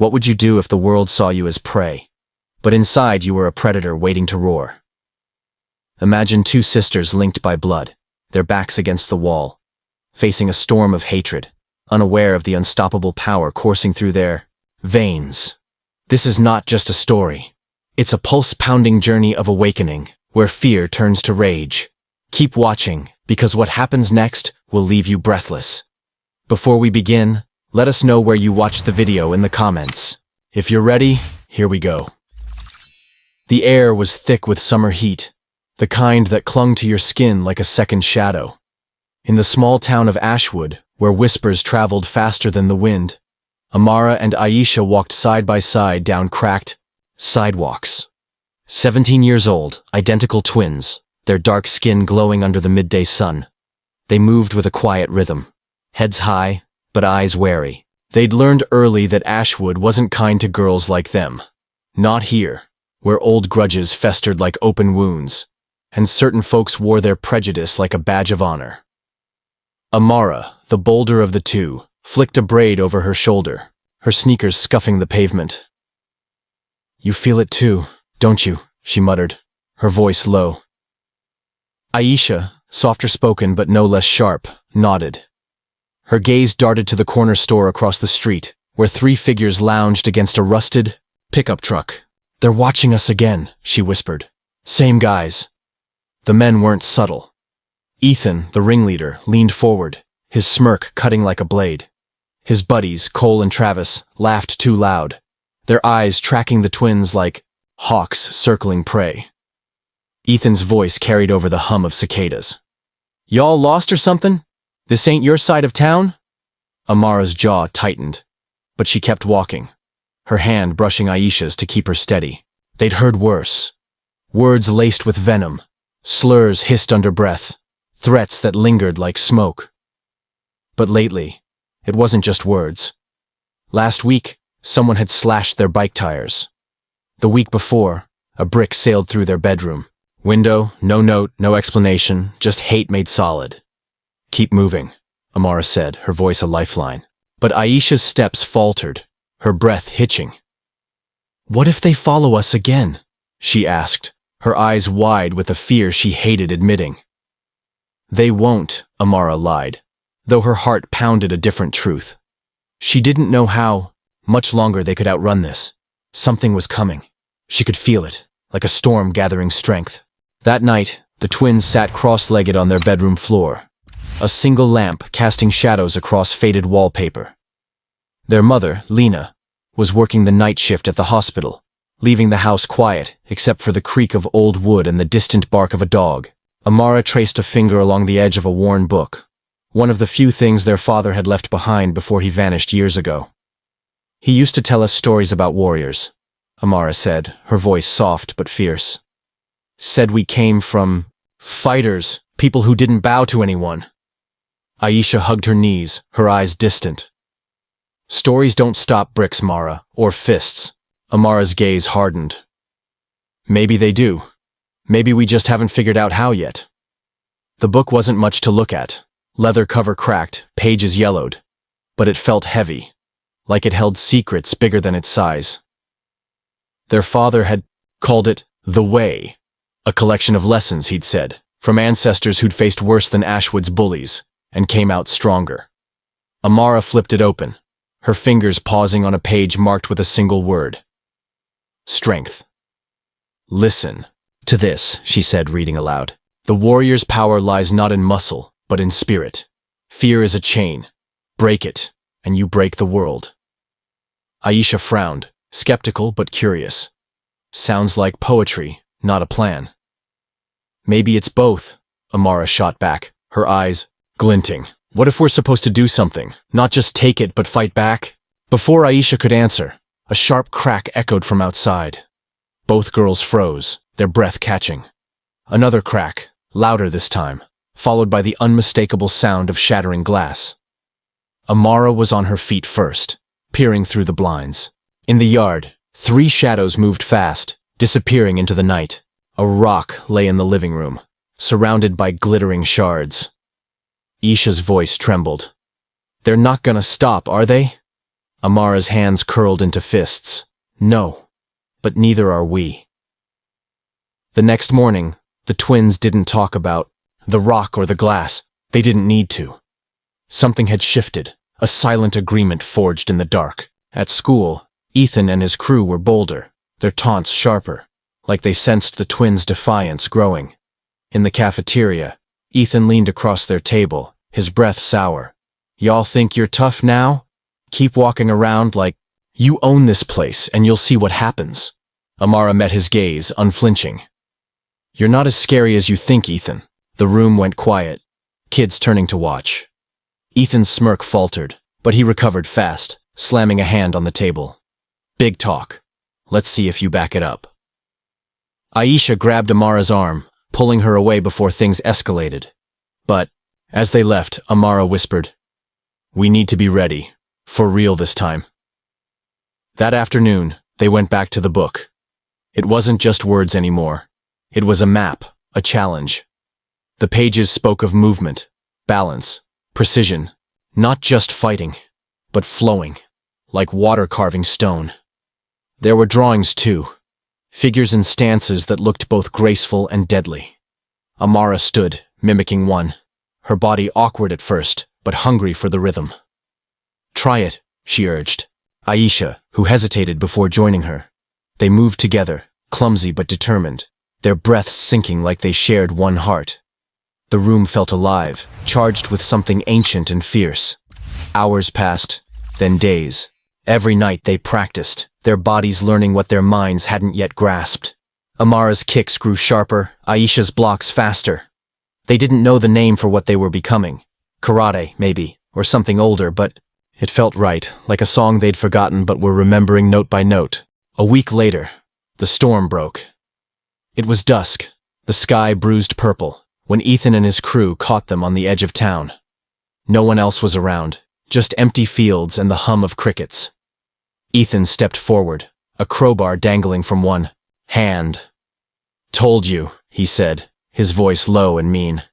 What would you do if the world saw you as prey, but inside you were a predator waiting to roar? Imagine two sisters linked by blood, their backs against the wall, facing a storm of hatred, unaware of the unstoppable power coursing through their veins. This is not just a story. It's a pulse-pounding journey of awakening, where fear turns to rage. Keep watching, because what happens next will leave you breathless. Before we begin, let us know where you watched the video in the comments. If you're ready, here we go. The air was thick with summer heat, the kind that clung to your skin like a second shadow. In the small town of Ashwood, where whispers traveled faster than the wind, Amara and Aisha walked side by side down cracked sidewalks. 17 years old, identical twins, their dark skin glowing under the midday sun. They moved with a quiet rhythm, heads high, but eyes wary. They'd learned early that Ashwood wasn't kind to girls like them. Not here, where old grudges festered like open wounds, and certain folks wore their prejudice like a badge of honor. Amara, the bolder of the two, flicked a braid over her shoulder, her sneakers scuffing the pavement. "You feel it too, don't you?" she muttered, her voice low. Aisha, softer spoken but no less sharp, nodded. Her gaze darted to the corner store across the street, where three figures lounged against a rusted pickup truck. "They're watching us again," she whispered. "Same guys." The men weren't subtle. Ethan, the ringleader, leaned forward, his smirk cutting like a blade. His buddies, Cole and Travis, laughed too loud, their eyes tracking the twins like hawks circling prey. Ethan's voice carried over the hum of cicadas. "Y'all lost or something? This ain't your side of town?" Amara's jaw tightened, but she kept walking, her hand brushing Aisha's to keep her steady. They'd heard worse. Words laced with venom, slurs hissed under breath, threats that lingered like smoke. But lately, it wasn't just words. Last week, someone had slashed their bike tires. The week before, a brick sailed through their bedroom. Window, no note, no explanation, just hate made solid. "Keep moving," Amara said, her voice a lifeline. But Aisha's steps faltered, her breath hitching. "What if they follow us again?" she asked, her eyes wide with a fear she hated admitting. "They won't," Amara lied, though her heart pounded a different truth. She didn't know how much longer they could outrun this. Something was coming. She could feel it, like a storm gathering strength. That night, the twins sat cross-legged on their bedroom floor, a single lamp casting shadows across faded wallpaper. Their mother, Lena, was working the night shift at the hospital, leaving the house quiet except for the creak of old wood and the distant bark of a dog. Amara traced a finger along the edge of a worn book, one of the few things their father had left behind before he vanished years ago. "He used to tell us stories about warriors," Amara said, her voice soft but fierce. "Said we came from fighters, people who didn't bow to anyone." Aisha hugged her knees, her eyes distant. "Stories don't stop bricks, Mara, or fists." Amara's gaze hardened. "Maybe they do. Maybe we just haven't figured out how yet." The book wasn't much to look at. Leather cover cracked, pages yellowed. But it felt heavy, like it held secrets bigger than its size. Their father had called it The Way, a collection of lessons, he'd said, from ancestors who'd faced worse than Ashwood's bullies, and came out stronger. Amara flipped it open, her fingers pausing on a page marked with a single word. Strength. "Listen to this," she said, reading aloud. "The warrior's power lies not in muscle, but in spirit. Fear is a chain. Break it, and you break the world." Aisha frowned, skeptical but curious. "Sounds like poetry, not a plan." "Maybe it's both," Amara shot back, her eyes glinting. "What if we're supposed to do something, not just take it but fight back?" Before Aisha could answer, a sharp crack echoed from outside. Both girls froze, their breath catching. Another crack, louder this time, followed by the unmistakable sound of shattering glass. Amara was on her feet first, peering through the blinds. In the yard, three shadows moved fast, disappearing into the night. A rock lay in the living room, surrounded by glittering shards. Isha's voice trembled. "They're not gonna stop, are they?" Amara's hands curled into fists. No, but neither are we. The next morning, the twins didn't talk about the rock or the glass. They didn't need to. Something had shifted, a silent agreement forged in the dark. At school, Ethan and his crew were bolder, their taunts sharper, like they sensed the twins' defiance growing. In the cafeteria, Ethan leaned across their table, his breath sour. Y'all think you're tough now? Keep walking around like you own this place and you'll see what happens. Amara met his gaze, unflinching. You're not as scary as you think, Ethan. The room went quiet, kids turning to watch. Ethan's smirk faltered, but he recovered fast, slamming a hand on the table. Big talk. Let's see if you back it up. Aisha grabbed Amara's arm, pulling her away before things escalated. But, as they left, Amara whispered, "We need to be ready. For real this time." That afternoon, they went back to the book. It wasn't just words anymore. It was a map, a challenge. The pages spoke of movement, balance, precision, not just fighting, but flowing, like water carving stone. There were drawings too, figures and stances that looked both graceful and deadly. Amara stood, mimicking one, her body awkward at first, but hungry for the rhythm. "Try it," she urged. Aisha, who hesitated before joining her. They moved together, clumsy but determined, their breaths sinking like they shared one heart. The room felt alive, charged with something ancient and fierce. Hours passed, then days. Every night they practiced, their bodies learning what their minds hadn't yet grasped. Amara's kicks grew sharper, Aisha's blocks faster. They didn't know the name for what they were becoming. Karate, maybe, or something older, but it felt right, like a song they'd forgotten but were remembering note by note. A week later, the storm broke. It was dusk, the sky bruised purple, when Ethan and his crew caught them on the edge of town. No one else was around, just empty fields and the hum of crickets. Ethan stepped forward, a crowbar dangling from one hand. "Told you," he said, his voice low and mean.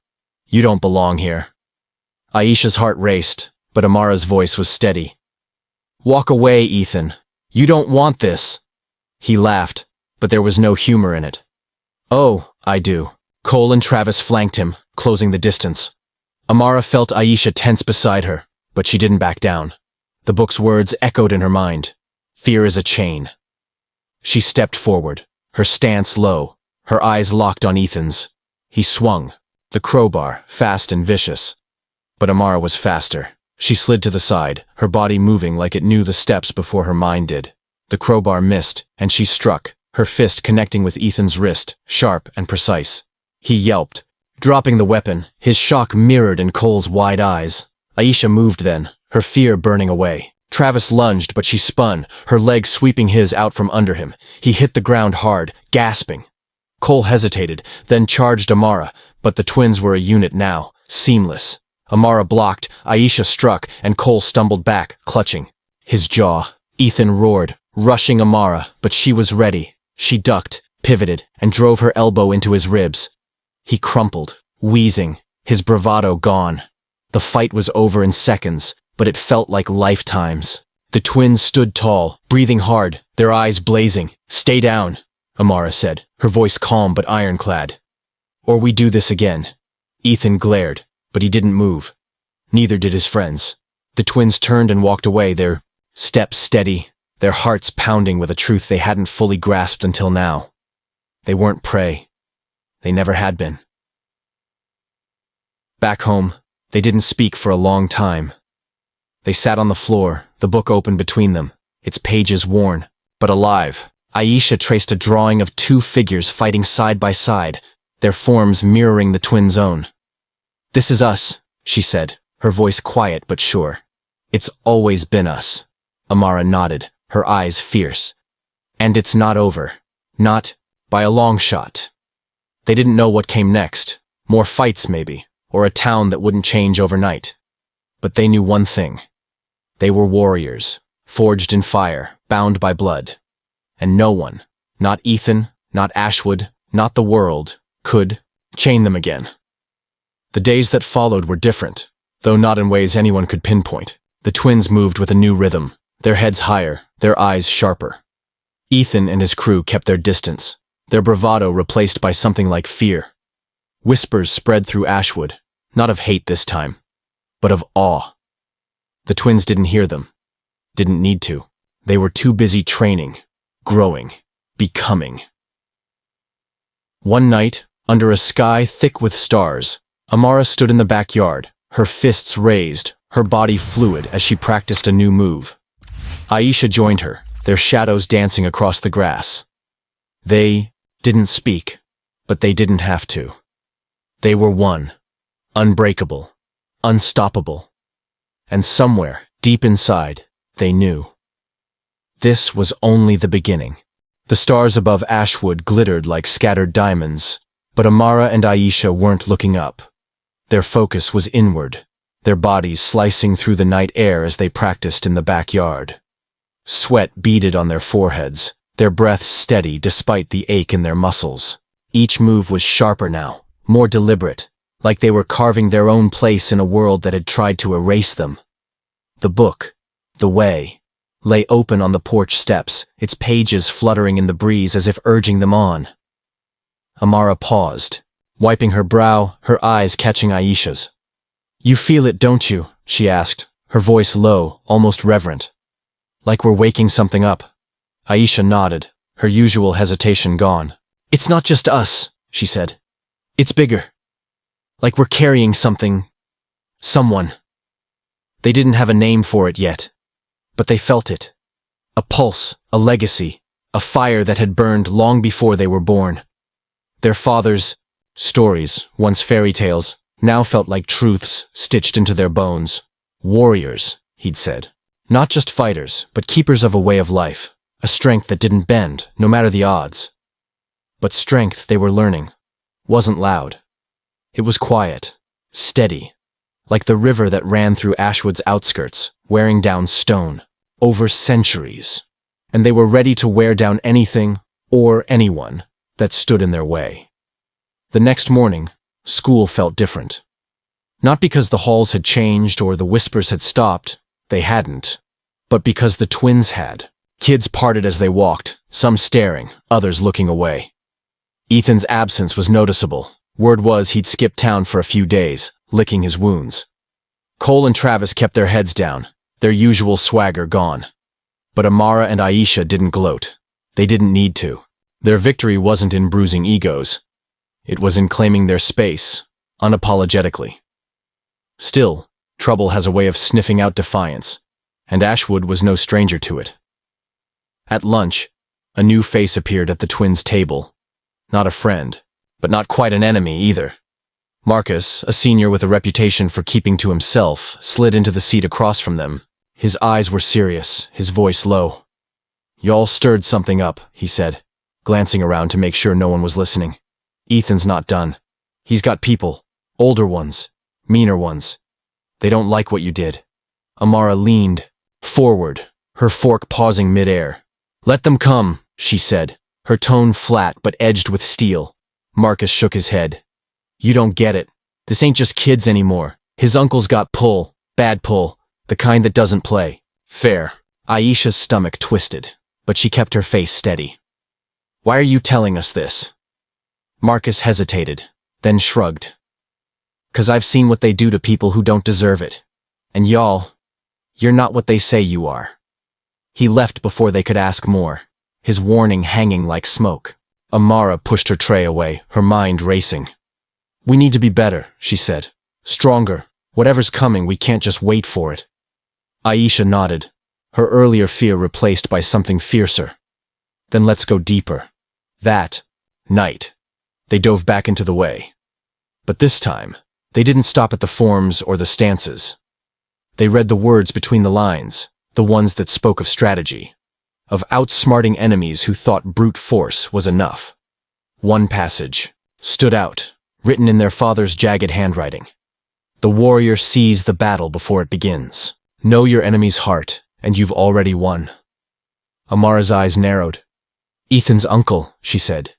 "You don't belong here." Aisha's heart raced, but Amara's voice was steady. "Walk away, Ethan. You don't want this." He laughed, but there was no humor in it. "Oh, I do." Cole and Travis flanked him, closing the distance. Amara felt Aisha tense beside her, but she didn't back down. The book's words echoed in her mind. Fear is a chain. She stepped forward, her stance low, her eyes locked on Ethan's. He swung, the crowbar, fast and vicious. But Amara was faster. She slid to the side, her body moving like it knew the steps before her mind did. The crowbar missed, and she struck, her fist connecting with Ethan's wrist, sharp and precise. He yelped, dropping the weapon, his shock mirrored in Cole's wide eyes. Aisha moved then, her fear burning away. Travis lunged, but she spun, her leg sweeping his out from under him. He hit the ground hard, gasping. Cole hesitated, then charged Amara, but the twins were a unit now, seamless. Amara blocked, Aisha struck, and Cole stumbled back, clutching his jaw. Ethan roared, rushing Amara, but she was ready. She ducked, pivoted, and drove her elbow into his ribs. He crumpled, wheezing, his bravado gone. The fight was over in seconds, but it felt like lifetimes. The twins stood tall, breathing hard, their eyes blazing. "Stay down," Amara said, her voice calm but ironclad. "Or we do this again." Ethan glared, but he didn't move. Neither did his friends. The twins turned and walked away, their steps steady, their hearts pounding with a truth they hadn't fully grasped until now. They weren't prey. They never had been. Back home, they didn't speak for a long time. They sat on the floor, the book open between them, its pages worn, but alive. Aisha traced a drawing of two figures fighting side by side, their forms mirroring the twins' own. "This is us," she said, her voice quiet but sure. "It's always been us." Amara nodded, her eyes fierce. "And it's not over. Not by a long shot." They didn't know what came next. More fights, maybe, or a town that wouldn't change overnight. But they knew one thing. They were warriors, forged in fire, bound by blood. And no one, not Ethan, not Ashwood, not the world, could chain them again. The days that followed were different, though not in ways anyone could pinpoint. The twins moved with a new rhythm, their heads higher, their eyes sharper. Ethan and his crew kept their distance, their bravado replaced by something like fear. Whispers spread through Ashwood, not of hate this time, but of awe. The twins didn't hear them, didn't need to. They were too busy training, growing, becoming. One night, under a sky thick with stars, Amara stood in the backyard, her fists raised, her body fluid as she practiced a new move. Aisha joined her, their shadows dancing across the grass. They didn't speak, but they didn't have to. They were one, unbreakable, unstoppable. And somewhere, deep inside, they knew. This was only the beginning. The stars above Ashwood glittered like scattered diamonds, but Amara and Aisha weren't looking up. Their focus was inward, their bodies slicing through the night air as they practiced in the backyard. Sweat beaded on their foreheads, their breaths steady despite the ache in their muscles. Each move was sharper now, more deliberate, like they were carving their own place in a world that had tried to erase them. The book, The Way, lay open on the porch steps, its pages fluttering in the breeze as if urging them on. Amara paused, wiping her brow, her eyes catching Aisha's. "You feel it, don't you?" she asked, her voice low, almost reverent. "Like we're waking something up." Aisha nodded, her usual hesitation gone. "It's not just us," she said. "It's bigger. Like we're carrying something. Someone." They didn't have a name for it yet, but they felt it. A pulse, a legacy, a fire that had burned long before they were born. Their fathers' stories, once fairy tales, now felt like truths stitched into their bones. Warriors, he'd said. Not just fighters, but keepers of a way of life, a strength that didn't bend, no matter the odds. But strength, they were learning, wasn't loud. It was quiet, steady, like the river that ran through Ashwood's outskirts, wearing down stone, over centuries. And they were ready to wear down anything, or anyone, that stood in their way. The next morning, school felt different. Not because the halls had changed or the whispers had stopped, they hadn't, but because the twins had. Kids parted as they walked, some staring, others looking away. Ethan's absence was noticeable. Word was he'd skipped town for a few days, licking his wounds. Cole and Travis kept their heads down, their usual swagger gone. But Amara and Aisha didn't gloat. They didn't need to. Their victory wasn't in bruising egos. It was in claiming their space, unapologetically. Still, trouble has a way of sniffing out defiance, and Ashwood was no stranger to it. At lunch, a new face appeared at the twins' table. Not a friend, but not quite an enemy either. Marcus, a senior with a reputation for keeping to himself, slid into the seat across from them. His eyes were serious, his voice low. "Y'all stirred something up," he said, glancing around to make sure no one was listening. "Ethan's not done. He's got people, older ones, meaner ones. They don't like what you did." Amara leaned forward, her fork pausing midair. "Let them come," she said, her tone flat but edged with steel. Marcus shook his head. "You don't get it. This ain't just kids anymore. His uncle's got pull, bad pull, the kind that doesn't play fair." Aisha's stomach twisted, but she kept her face steady. "Why are you telling us this?" Marcus hesitated, then shrugged. "'Cause I've seen what they do to people who don't deserve it. And you're not what they say you are." He left before they could ask more, his warning hanging like smoke. Amara pushed her tray away, her mind racing. "We need to be better," she said. "Stronger. Whatever's coming, we can't just wait for it." Aisha nodded, her earlier fear replaced by something fiercer. "Then let's go deeper." That night, they dove back into the way. But this time, they didn't stop at the forms or the stances. They read the words between the lines, the ones that spoke of strategy, of outsmarting enemies who thought brute force was enough. One passage stood out, written in their father's jagged handwriting. "The warrior sees the battle before it begins. Know your enemy's heart, and you've already won." Amara's eyes narrowed. "Ethan's uncle," she said.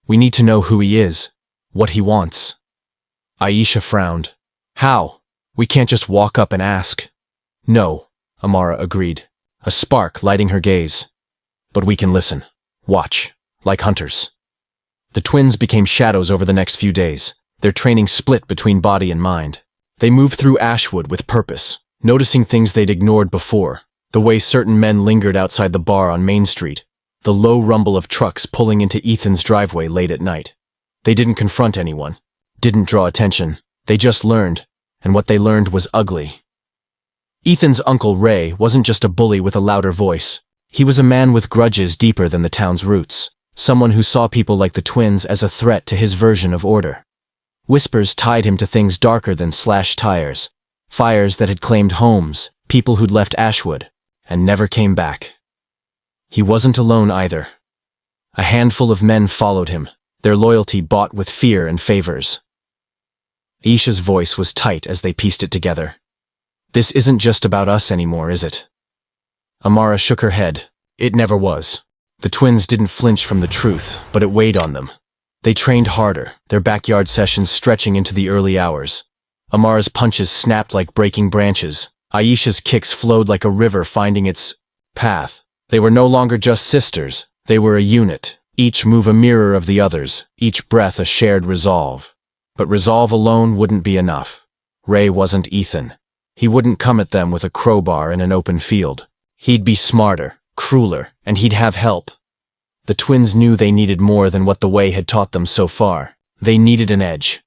"We need to know who he is, what he wants." Aisha frowned. "How? We can't just walk up and ask." "No," Amara agreed. a spark lighting her gaze. But we can listen, watch, like hunters. The twins became shadows over the next few days, their training split between body and mind. They moved through Ashwood with purpose, noticing things they'd ignored before, the way certain men lingered outside the bar on Main Street, the low rumble of trucks pulling into Ethan's driveway late at night. They didn't confront anyone, didn't draw attention, they just learned, and what they learned was ugly. Ethan's uncle Ray wasn't just a bully with a louder voice. He was a man with grudges deeper than the town's roots, someone who saw people like the twins as a threat to his version of order. Whispers tied him to things darker than slashed tires, fires that had claimed homes, people who'd left Ashwood, and never came back. He wasn't alone either. A handful of men followed him, their loyalty bought with fear and favors. Aisha's voice was tight as they pieced it together. This isn't just about us anymore, is it? Amara shook her head. It never was. The twins didn't flinch from the truth, but it weighed on them. They trained harder, their backyard sessions stretching into the early hours. Amara's punches snapped like breaking branches. Aisha's kicks flowed like a river finding its path. They were no longer just sisters. They were a unit, each move a mirror of the others, each breath a shared resolve. But resolve alone wouldn't be enough. Ray wasn't Ethan. He wouldn't come at them with a crowbar in an open field. He'd be smarter, crueler, and he'd have help. The twins knew they needed more than what the way had taught them so far. They needed an edge.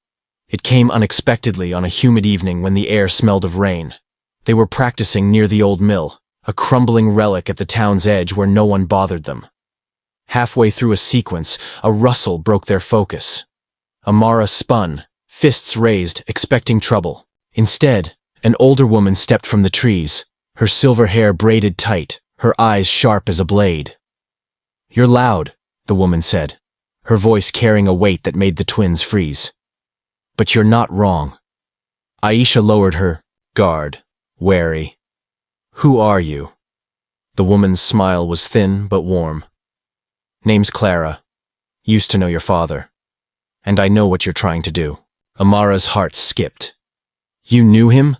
It came unexpectedly on a humid evening when the air smelled of rain. They were practicing near the old mill, a crumbling relic at the town's edge where no one bothered them. Halfway through a sequence, a rustle broke their focus. Amara spun, fists raised, expecting trouble. Instead, an older woman stepped from the trees, her silver hair braided tight, her eyes sharp as a blade. "You're loud," the woman said, her voice carrying a weight that made the twins freeze. "But you're not wrong." Aisha lowered her guard, wary. "Who are you?" The woman's smile was thin but warm. "Name's Clara. Used to know your father. And I know what you're trying to do." Amara's heart skipped. "You knew him?"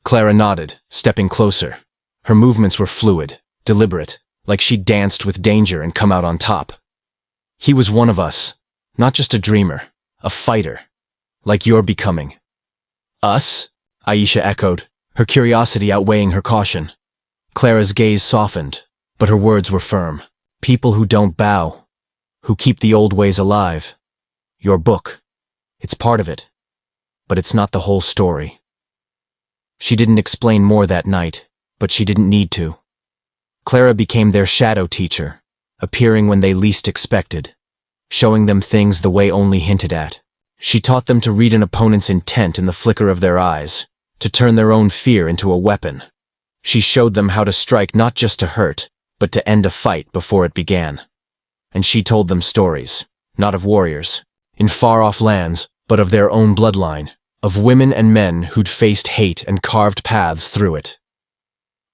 Clara nodded, stepping closer. Her movements were fluid, deliberate, like she'd danced with danger and come out on top. "He was one of us, not just a dreamer, a fighter, like you're becoming." "Us?" Aisha echoed, her curiosity outweighing her caution. Clara's gaze softened, but her words were firm. "People who don't bow, who keep the old ways alive. Your book. It's part of it, but it's not the whole story." She didn't explain more that night, but she didn't need to. Clara became their shadow teacher, appearing when they least expected, showing them things the way only hinted at. She taught them to read an opponent's intent in the flicker of their eyes, to turn their own fear into a weapon. She showed them how to strike not just to hurt, but to end a fight before it began. And she told them stories, not of warriors, in far-off lands, but of their own bloodline, of women and men who'd faced hate and carved paths through it.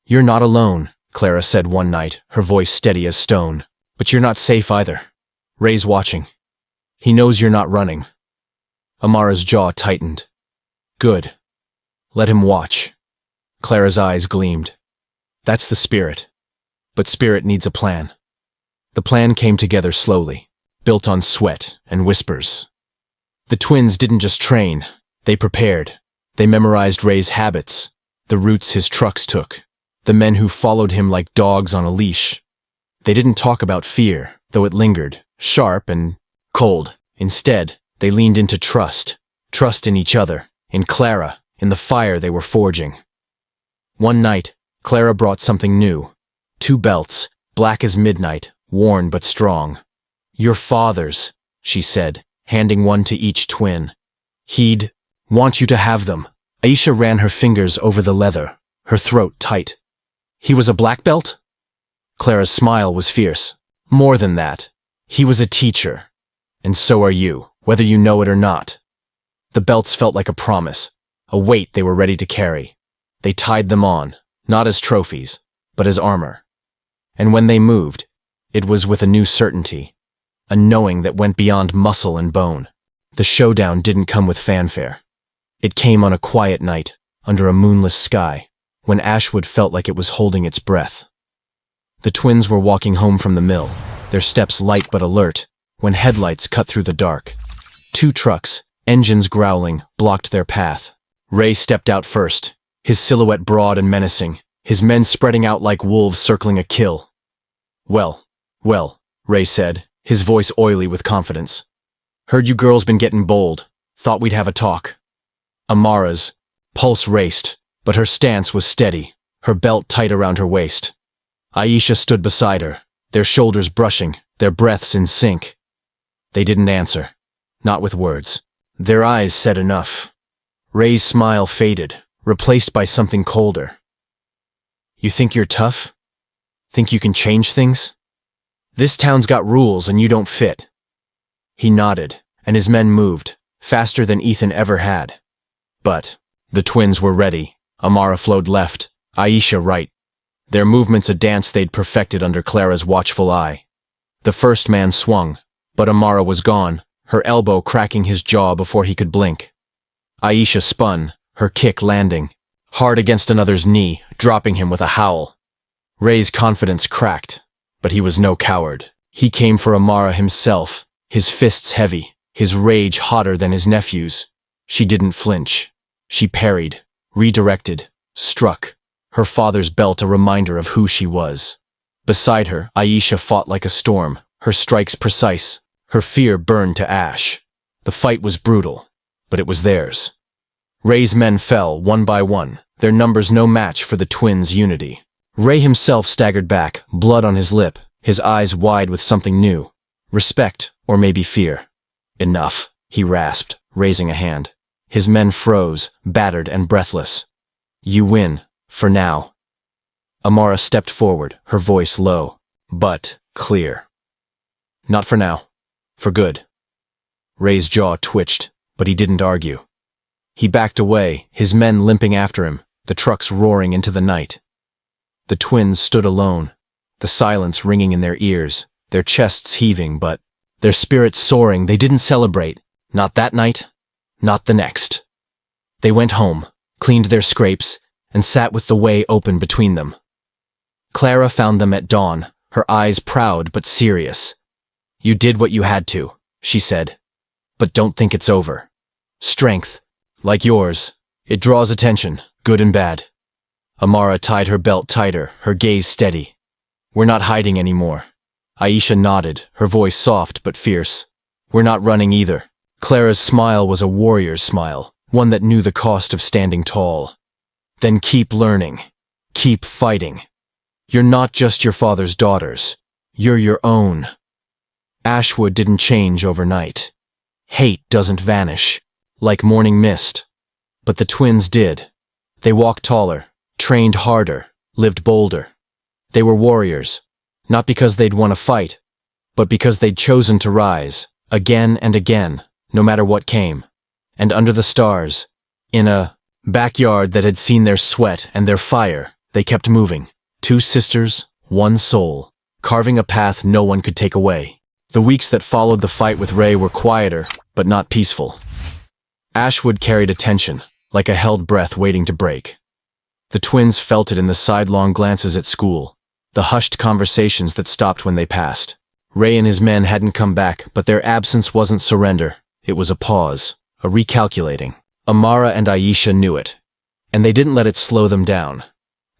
"You're not alone," Clara said one night, her voice steady as stone. "But you're not safe either. Ray's watching. He knows you're not running." Amara's jaw tightened. "Good. Let him watch." Clara's eyes gleamed. "That's the spirit. But spirit needs a plan." The plan came together slowly, built on sweat and whispers. The twins didn't just train, they prepared. They memorized Ray's habits, the routes his trucks took, the men who followed him like dogs on a leash. They didn't talk about fear, though it lingered, sharp and cold. Instead, they leaned into trust in each other, in Clara, in the fire they were forging. One night, Clara brought something new. 2 belts, black as midnight, worn but strong. "Your father's," she said, handing one to each twin. "He'd want you to have them." Aisha ran her fingers over the leather, her throat tight. "He was a black belt?" Clara's smile was fierce. "More than that. He was a teacher. And so are you, whether you know it or not." The belts felt like a promise, a weight they were ready to carry. They tied them on, not as trophies, but as armor. And when they moved, it was with a new certainty, a knowing that went beyond muscle and bone. The showdown didn't come with fanfare. It came on a quiet night, under a moonless sky, when Ashwood felt like it was holding its breath. The twins were walking home from the mill, their steps light but alert, when headlights cut through the dark. 2 trucks, engines growling, blocked their path. Ray stepped out first, his silhouette broad and menacing, his men spreading out like wolves circling a kill. Well, Ray said, his voice oily with confidence. Heard you girls been getting bold. Thought we'd have a talk. Amara's pulse raced, but her stance was steady, her belt tight around her waist. Aisha stood beside her, their shoulders brushing, their breaths in sync. They didn't answer, not with words. Their eyes said enough. Ray's smile faded, replaced by something colder. You think you're tough? Think you can change things? This town's got rules and you don't fit. He nodded, and his men moved, faster than Ethan ever had. But the twins were ready. Amara flowed left, Aisha right. Their movements a dance they'd perfected under Clara's watchful eye. The first man swung, but Amara was gone, her elbow cracking his jaw before he could blink. Aisha spun, her kick landing, hard against another's knee, dropping him with a howl. Ray's confidence cracked, but he was no coward. He came for Amara himself, his fists heavy, his rage hotter than his nephew's. She didn't flinch. She parried, redirected, struck, her father's belt a reminder of who she was. Beside her, Aisha fought like a storm, her strikes precise, her fear burned to ash. The fight was brutal, but it was theirs. Ray's men fell one by one, their numbers no match for the twins' unity. Ray himself staggered back, blood on his lip, his eyes wide with something new. Respect, or maybe fear. Enough, he rasped, raising a hand. His men froze, battered and breathless. You win, for now. Amara stepped forward, her voice low, but clear. Not for now. For good. Ray's jaw twitched, but he didn't argue. He backed away, his men limping after him, the trucks roaring into the night. The twins stood alone, the silence ringing in their ears, their chests heaving, but their spirits soaring. They didn't celebrate. Not that night, not the next. They went home, cleaned their scrapes, and sat with the way open between them. Clara found them at dawn, her eyes proud but serious. You did what you had to, she said. But don't think it's over. Strength, like yours, it draws attention, good and bad. Amara tied her belt tighter, her gaze steady. We're not hiding anymore. Aisha nodded, her voice soft but fierce. We're not running either. Clara's smile was a warrior's smile, one that knew the cost of standing tall. Then keep learning. Keep fighting. You're not just your father's daughters. You're your own. Ashwood didn't change overnight. Hate doesn't vanish, like morning mist. But the twins did. They walked taller, trained harder, lived bolder. They were warriors, not because they'd won a fight, but because they'd chosen to rise, again and again, no matter what came. And under the stars, in a backyard that had seen their sweat and their fire, they kept moving. 2 sisters, 1 soul, carving a path no one could take away. The weeks that followed the fight with Ray were quieter, but not peaceful. Ashwood carried a tension, like a held breath waiting to break. The twins felt it in the sidelong glances at school, the hushed conversations that stopped when they passed. Ray and his men hadn't come back, but their absence wasn't surrender. It was a pause, a recalculating. Amara and Aisha knew it, and they didn't let it slow them down.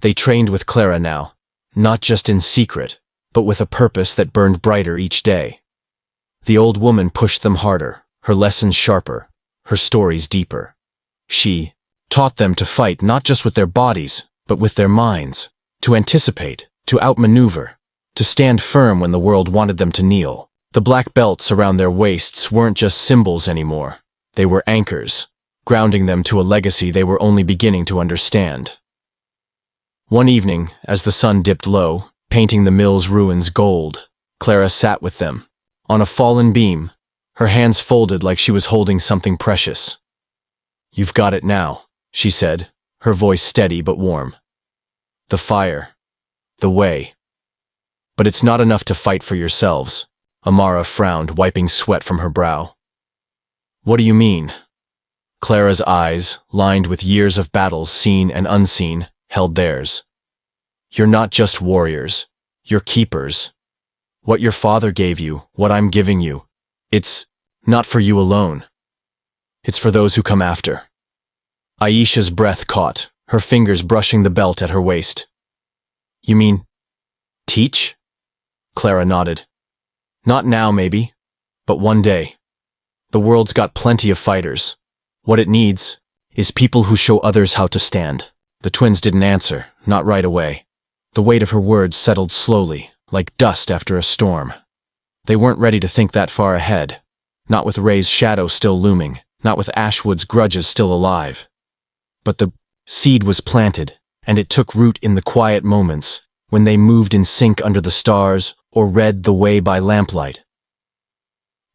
They trained with Clara now, not just in secret, but with a purpose that burned brighter each day. The old woman pushed them harder, her lessons sharper, her stories deeper. She taught them to fight not just with their bodies, but with their minds, to anticipate, to outmaneuver, to stand firm when the world wanted them to kneel. The black belts around their waists weren't just symbols anymore. They were anchors, grounding them to a legacy they were only beginning to understand. One evening, as the sun dipped low, painting the mill's ruins gold, Clara sat with them, on a fallen beam, her hands folded like she was holding something precious. You've got it now, she said, her voice steady but warm. The fire. The way. But it's not enough to fight for yourselves. Amara frowned, wiping sweat from her brow. What do you mean? Clara's eyes, lined with years of battles seen and unseen, held theirs. You're not just warriors. Your keepers. What your father gave you, what I'm giving you. It's not for you alone. It's for those who come after. Aisha's breath caught, her fingers brushing the belt at her waist. You mean, teach? Clara nodded. Not now, maybe, but one day. The world's got plenty of fighters. What it needs is people who show others how to stand. The twins didn't answer, not right away. The weight of her words settled slowly, like dust after a storm. They weren't ready to think that far ahead, not with Ray's shadow still looming, not with Ashwood's grudges still alive. But the seed was planted, and it took root in the quiet moments, when they moved in sync under the stars or read the way by lamplight.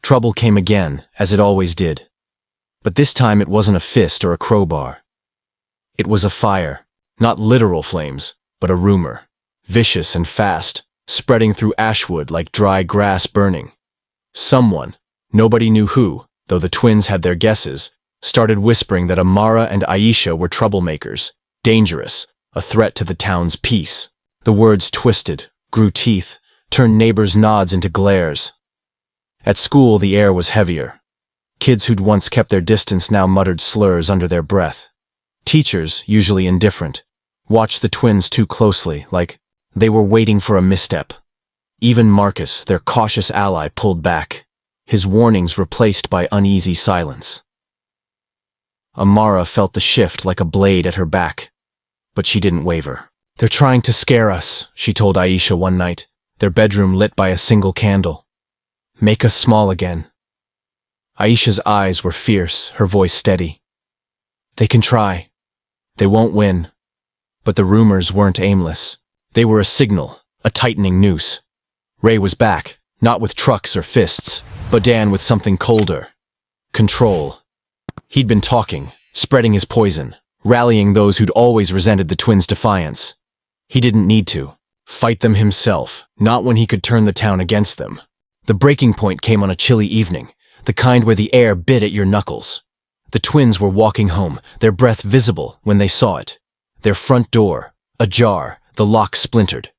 Trouble came again, as it always did. But this time it wasn't a fist or a crowbar. It was a fire, not literal flames, but a rumor, vicious and fast, spreading through Ashwood like dry grass burning. Someone, nobody knew who, though the twins had their guesses, started whispering that Amara and Aisha were troublemakers, dangerous, a threat to the town's peace. The words twisted, grew teeth, turned neighbors' nods into glares. At school the air was heavier. Kids who'd once kept their distance now muttered slurs under their breath. Teachers, usually indifferent, watched the twins too closely, like they were waiting for a misstep. Even Marcus, their cautious ally, pulled back, his warnings replaced by uneasy silence. Amara felt the shift like a blade at her back, but she didn't waver. They're trying to scare us, she told Aisha one night, their bedroom lit by a single candle. Make us small again. Aisha's eyes were fierce, her voice steady. They can try. They won't win. But the rumors weren't aimless. They were a signal, a tightening noose. Ray was back, not with trucks or fists, but Dan with something colder. Control. He'd been talking, spreading his poison, rallying those who'd always resented the twins' defiance. He didn't need to fight them himself, not when he could turn the town against them. The breaking point came on a chilly evening, the kind where the air bit at your knuckles. The twins were walking home, their breath visible when they saw it. Their front door, ajar, the lock splintered.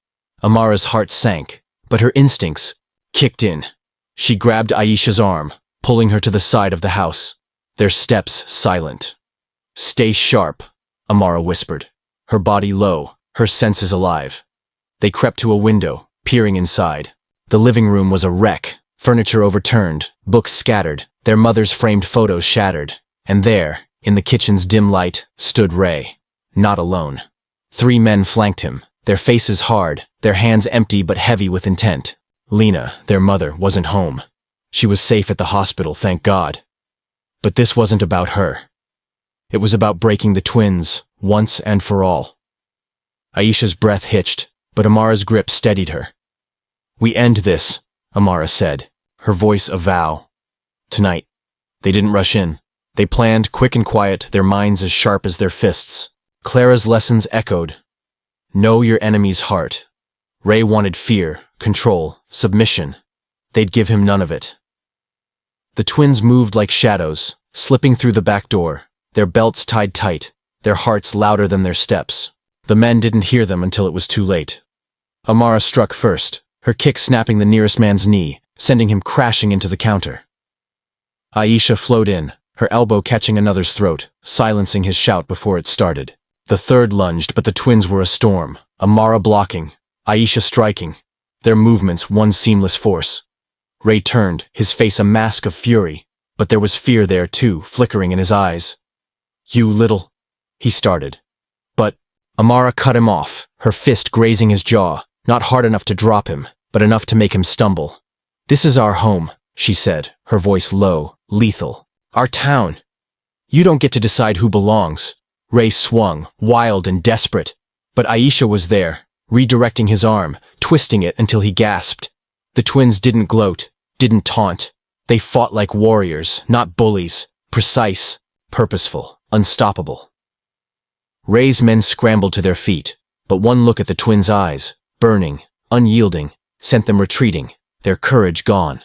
Amara's heart sank, but her instincts kicked in. She grabbed Aisha's arm, pulling her to the side of the house, their steps silent. Stay sharp, Amara whispered, her body low, her senses alive. They crept to a window, peering inside. The living room was a wreck, furniture overturned, books scattered, their mother's framed photos shattered. And there, in the kitchen's dim light, stood Ray, not alone. 3 men flanked him, their faces hard, their hands empty but heavy with intent. Lena, their mother, wasn't home. She was safe at the hospital, thank God. But this wasn't about her. It was about breaking the twins, once and for all. Aisha's breath hitched, but Amara's grip steadied her. We end this, Amara said, her voice a vow. Tonight. They didn't rush in. They planned, quick and quiet, their minds as sharp as their fists. Clara's lessons echoed. Know your enemy's heart. Ray wanted fear, control, submission. They'd give him none of it. The twins moved like shadows, slipping through the back door, their belts tied tight, their hearts louder than their steps. The men didn't hear them until it was too late. Amara struck first, her kick snapping the nearest man's knee, sending him crashing into the counter. Aisha flowed in, her elbow catching another's throat, silencing his shout before it started. The third lunged, but the twins were a storm, Amara blocking, Aisha striking, their movements one seamless force. Ray turned, his face a mask of fury, but there was fear there too, flickering in his eyes. You little... he started. But Amara cut him off, her fist grazing his jaw, not hard enough to drop him, but enough to make him stumble. This is our home, she said, her voice low, lethal. Our town. You don't get to decide who belongs. Ray swung, wild and desperate. But Aisha was there, redirecting his arm, twisting it until he gasped. The twins didn't gloat, didn't taunt. They fought like warriors, not bullies, precise, purposeful, unstoppable. Ray's men scrambled to their feet, but one look at the twins' eyes, burning, unyielding, sent them retreating, their courage gone.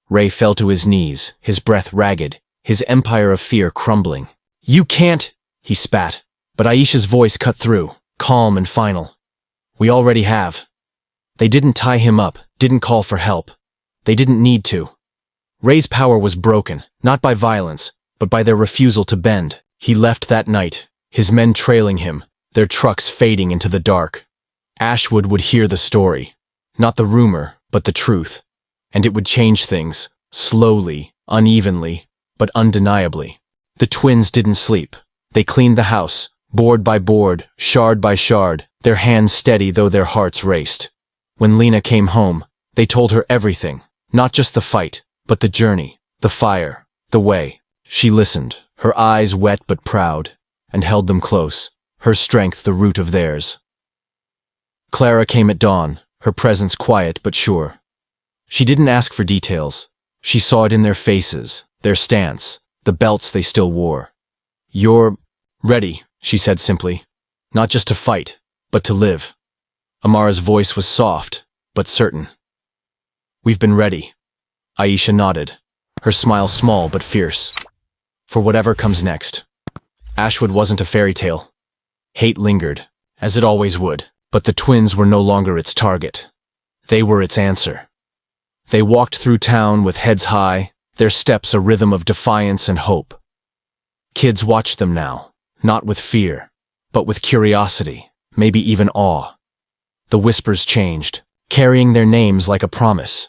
Ray fell to his knees, his breath ragged, his empire of fear crumbling. You can't, he spat, but Aisha's voice cut through, calm and final. We already have. They didn't tie him up, didn't call for help. They didn't need to. Ray's power was broken, not by violence, but by their refusal to bend. He left that night, his men trailing him, their trucks fading into the dark. Ashwood would hear the story. Not the rumor, but the truth. And it would change things, slowly, unevenly, but undeniably. The twins didn't sleep. They cleaned the house, board by board, shard by shard, their hands steady though their hearts raced. When Lena came home, they told her everything, not just the fight, but the journey, the fire, the way. She listened, her eyes wet but proud, and held them close, her strength the root of theirs. Clara came at dawn, her presence quiet but sure. She didn't ask for details. She saw it in their faces, their stance, the belts they still wore. "You're ready," she said simply. "Not just to fight, but to live." Amara's voice was soft, but certain. "We've been ready." Aisha nodded, her smile small but fierce. "For whatever comes next." Ashwood wasn't a fairy tale. Hate lingered, as it always would, but the twins were no longer its target. They were its answer. They walked through town with heads high, their steps a rhythm of defiance and hope. Kids watched them now, not with fear, but with curiosity, maybe even awe. The whispers changed, carrying their names like a promise.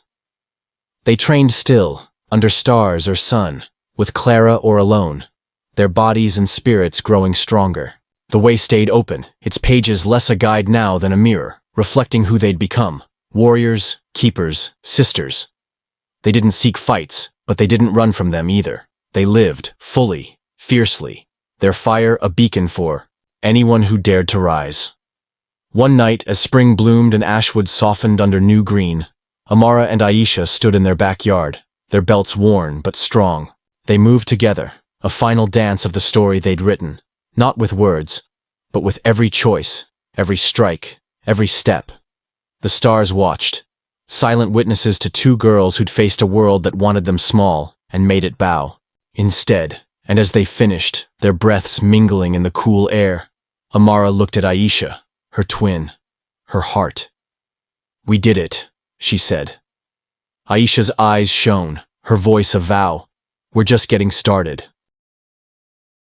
They trained still, under stars or sun, with Clara or alone, their bodies and spirits growing stronger. The way stayed open, its pages less a guide now than a mirror, reflecting who they'd become. Warriors, keepers, sisters. They didn't seek fights, but they didn't run from them either. They lived, fully, fiercely, their fire a beacon for anyone who dared to rise. One night, as spring bloomed and Ashwood softened under new green, Amara and Aisha stood in their backyard, their belts worn but strong. They moved together, a final dance of the story they'd written, not with words, but with every choice, every strike, every step. The stars watched, silent witnesses to two girls who'd faced a world that wanted them small and made it bow. Instead, and as they finished, their breaths mingling in the cool air, Amara looked at Aisha, her twin, her heart. "We did it," she said. Aisha's eyes shone, her voice a vow. "We're just getting started."